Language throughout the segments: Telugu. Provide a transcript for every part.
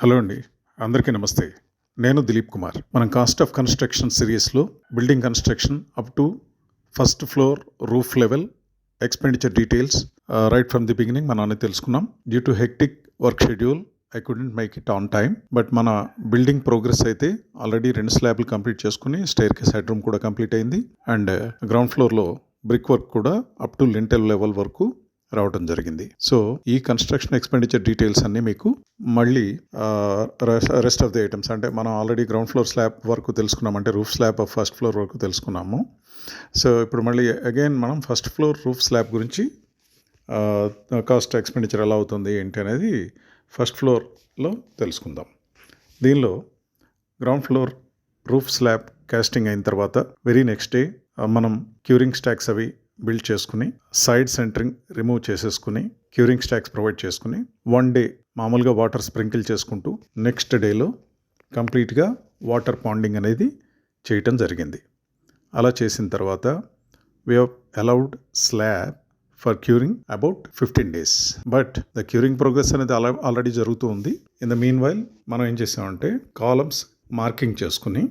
హలో అండి, అందరికీ నమస్తే. నేను దిలీప్ కుమార్. మనం కాస్ట్ ఆఫ్ కన్స్ట్రక్షన్ సిరీస్లో building construction up to first floor roof level expenditure details right from the beginning మనం అన్ని తెలుసుకున్నాం. Due to hectic work schedule I couldn't make it on time. But మన బిల్డింగ్ ప్రోగ్రెస్ అయితే ఆల్రెడీ 2 స్లాబ్లు కంప్లీట్ చేసుకుని స్టైర్ కేస్ హెడ్ రూమ్ కూడా కంప్లీట్ అయింది. అండ్ గ్రౌండ్ ఫ్లోర్లో బ్రిక్ వర్క్ కూడా అప్ టు లింటెల్ లెవెల్ వరకు రావడం జరిగింది. సో ఈ కన్స్ట్రక్షన్ ఎక్స్పెండిచర్ డీటెయిల్స్ అన్నీ మీకు మళ్ళీ రెస్ట్ ఆఫ్ ది ఐటమ్స్ అంటే మనం ఆల్రెడీ గ్రౌండ్ ఫ్లోర్ స్లాబ్ వరకు తెలుసుకున్నాం, అంటే roof slab of first floor వరకు తెలుసుకున్నాము. సో ఇప్పుడు మళ్ళీ అగైన్ మనం ఫస్ట్ ఫ్లోర్ రూఫ్ స్లాబ్ గురించి కాస్ట్ ఎక్స్పెండిచర్ ఎలా అవుతుంది ఏంటి అనేది ఫస్ట్ ఫ్లోర్లో తెలుసుకుందాం. దీనిలో ground floor roof slab casting అయిన తర్వాత వెరీ నెక్స్ట్ డే మనం క్యూరింగ్ స్టాక్స్ అవి బిల్డ్ చేసుకుని సైడ్ సెంటరింగ్ రిమూవ్ చేసేసుకుని క్యూరింగ్ స్టాక్స్ ప్రొవైడ్ చేసుకుని 1 డే మామూలుగా వాటర్ స్ప్రింకిల్ చేసుకుంటూ నెక్స్ట్ డేలో కంప్లీట్గా వాటర్ పాండింగ్ అనేది చేయటం జరిగింది. అలా చేసిన తర్వాత we have allowed slab for curing about 15 days. But the curing progress అనేది ఆల్రెడీ జరుగుతూ ఉంది. ఇన్ ద మీన్ వైల్ మనం ఏం చేసామంటే కాలమ్స్ మార్కింగ్ చేసుకుని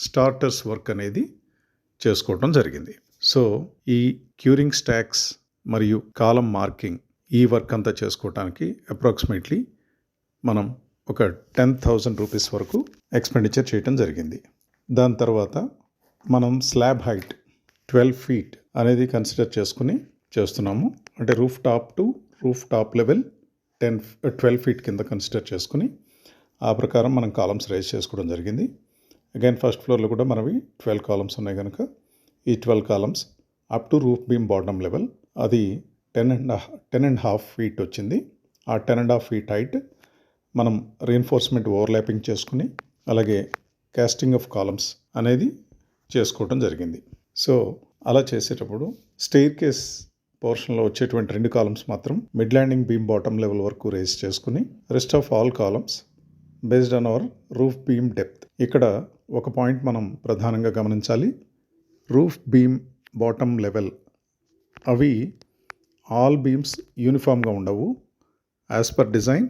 స్టార్టర్స్ వర్క్ అనేది చేసుకోవడం జరిగింది. సో ఈ క్యూరింగ్ స్టాక్స్ మరియు కాలం మార్కింగ్ ఈ వర్క్ అంతా చేసుకోవడానికి అప్రాక్సిమేట్లీ మనం ఒక 10,000 రూపీస్ వరకు ఎక్స్పెండిచర్ చేయడం జరిగింది. దాని తర్వాత మనం స్లాబ్ హైట్ 12 feet అనేది కన్సిడర్ చేసుకుని చేస్తున్నాము. అంటే roof top to roof top level 12 feet కింద కన్సిడర్ చేసుకుని ఆ ప్రకారం మనం కాలమ్స్ రైజ్ చేసుకోవడం జరిగింది. అగైన్ ఫస్ట్ ఫ్లోర్లో కూడా మనవి 12 కాలమ్స్ ఉన్నాయి కనుక ఈ 12 columns up to roof beam bottom level అది 10.5 feet వచ్చింది. ఆ 10.5 feet హైట్ మనం రీఎన్ఫోర్స్మెంట్ ఓవర్లాపింగ్ చేసుకుని అలాగే కాస్టింగ్ ఆఫ్ కాలమ్స్ అనేది చేసుకోవడం జరిగింది. సో అలా చేసేటప్పుడు స్టెయిర్ కేస్ పోర్షన్లో వచ్చేటువంటి 2 కాలమ్స్ మాత్రం mid landing beam bottom level వరకు రేస్ చేసుకుని rest of all columns based on hour roof beam depth. ఇక్కడ ఒక పాయింట్ మనం ప్రధానంగా గమనించాలి. రూఫ్ బీమ్ బాటమ్ లెవెల్ అవి ఆల్ బీమ్స్ యూనిఫామ్గా ఉండవు. As per design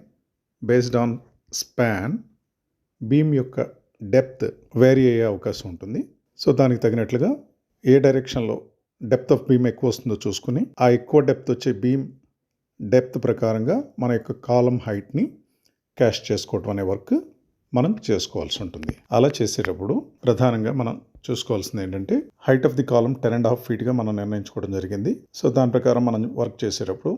based on span beam యొక్క డెప్త్ వేరీ అయ్యే అవకాశం ఉంటుంది. సో దానికి తగినట్లుగా ఏ డైరెక్షన్లో డెప్త్ ఆఫ్ బీమ్ ఎక్కువ వస్తుందో చూసుకుని ఆ ఎక్కువ డెప్త్ వచ్చే బీమ్ డెప్త్ ప్రకారంగా మన యొక్క కాలం హైట్ని క్యాష్ చేసుకోవడం అనే వర్క్ మనం చేసుకోవాల్సి ఉంటుంది. అలా చేసేటప్పుడు ప్రధానంగా మనం చూసుకోవాల్సింది ఏంటంటే హైట్ ఆఫ్ ది కాలం 10.5 feetగా మనం నిర్ణయించుకోవడం జరిగింది. సో దాని ప్రకారం మనం వర్క్ చేసేటప్పుడు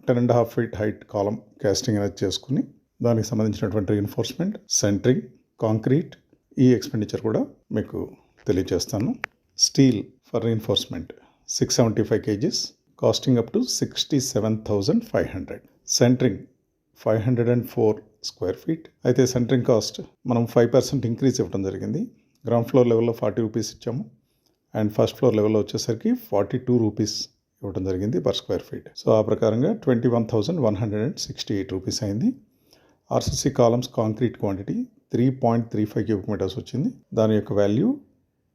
10.5 feet హైట్ కాలం కాస్టింగ్ అనేది చేసుకుని దానికి సంబంధించినటువంటి రీఎన్ఫోర్స్మెంట్, సెంటరింగ్, కాంక్రీట్ ఈ ఎక్స్పెండిచర్ కూడా మీకు తెలియజేస్తాను. Steel for reinforcement 675 kgs casting up to 67,500. Centering 504 square feet. అయితే సెంటరింగ్ కాస్ట్ మనం 5% ఇంక్రీజ్ ఇవ్వడం జరిగింది. గ్రౌండ్ ఫ్లోర్ లెవెల్లో 40 రూపీస్ ఇచ్చాము అండ్ ఫస్ట్ ఫ్లోర్ లెవెల్లో వచ్చేసరికి 42 రూపీస్ ఇవ్వడం జరిగింది పర్ స్క్వేర్ ఫీట్. సో ఆ ప్రకారంగా 21,168 రూపీస్ అయింది. RCC columns concrete quantity 3.35 cubic meters వచ్చింది. దాని యొక్క వాల్యూ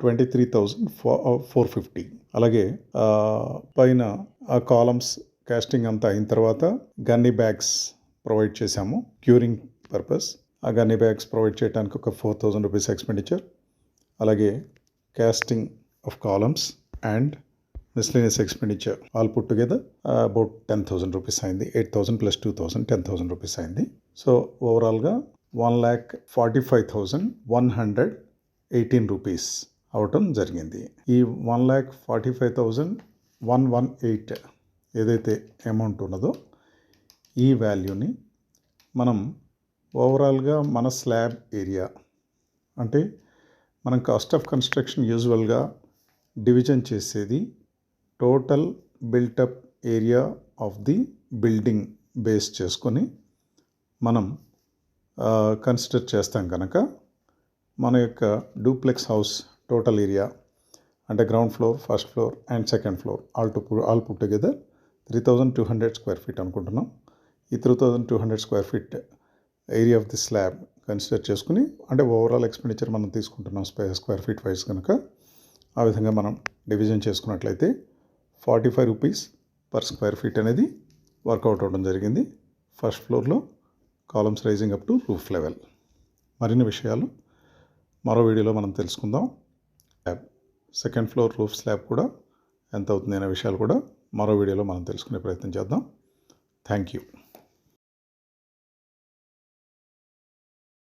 23,450. అలాగే పైన ఆ కాలమ్స్ కాస్టింగ్ అంతా అయిన తర్వాత గన్నీ బ్యాగ్స్ ప్రొవైడ్ చేశాము క్యూరింగ్ పర్పస్. ఆ గన్నీ బ్యాగ్స్ ప్రొవైడ్ చేయడానికి ఒక 4,000 రూపీస్ ఎక్స్పెండిచర్. అలాగే casting of columns and miscellaneous expenditure all put together about 10,000 rupees అయింది. 8,000 + 2,000 10,000 రూపీస్ అయింది. సో ఓవరాల్గా 1,45,118 రూపీస్ అవటం జరిగింది. ఈ 1,45,118 ఏదైతే అమౌంట్ ఉన్నదో ఈ వాల్యూని మనం ఓవరాల్గా మన స్లాబ్ ఏరియా అంటే మనం కాస్ట్ ఆఫ్ కన్స్ట్రక్షన్ యూజువల్గా డివిజన్ చేసేది total built-up area of the building base చేసుకొని మనం కన్సిడర్ చేస్తాం కనుక మన యొక్క డూప్లెక్స్ హౌస్ టోటల్ ఏరియా అంటే ground floor, first floor and second floor all put together 3,200 square feet అనుకుంటున్నాం. ఈ 3,200 square feet area of the slab consider చేసుకుని అంటే ఓవరాల్ ఎక్స్పెండిచర్ మనం తీసుకుంటున్నాం స్క్వేర్ ఫీట్ వైజ్ కనుక ఆ విధంగా మనం డివిజన్ చేసుకున్నట్లయితే 45 రూపీస్ పర్ స్క్వేర్ ఫీట్ అనేది వర్కౌట్ అవ్వడం జరిగింది ఫస్ట్ ఫ్లోర్లో columns rising up to roof level. మరిన్ని విషయాలు మరో వీడియోలో మనం తెలుసుకుందాం. సెకండ్ ఫ్లోర్ రూఫ్ స్లాబ్ కూడా ఎంత అవుతుంది అనే విషయాలు కూడా మరో వీడియోలో మనం తెలుసుకునే ప్రయత్నం చేద్దాం. Thank you.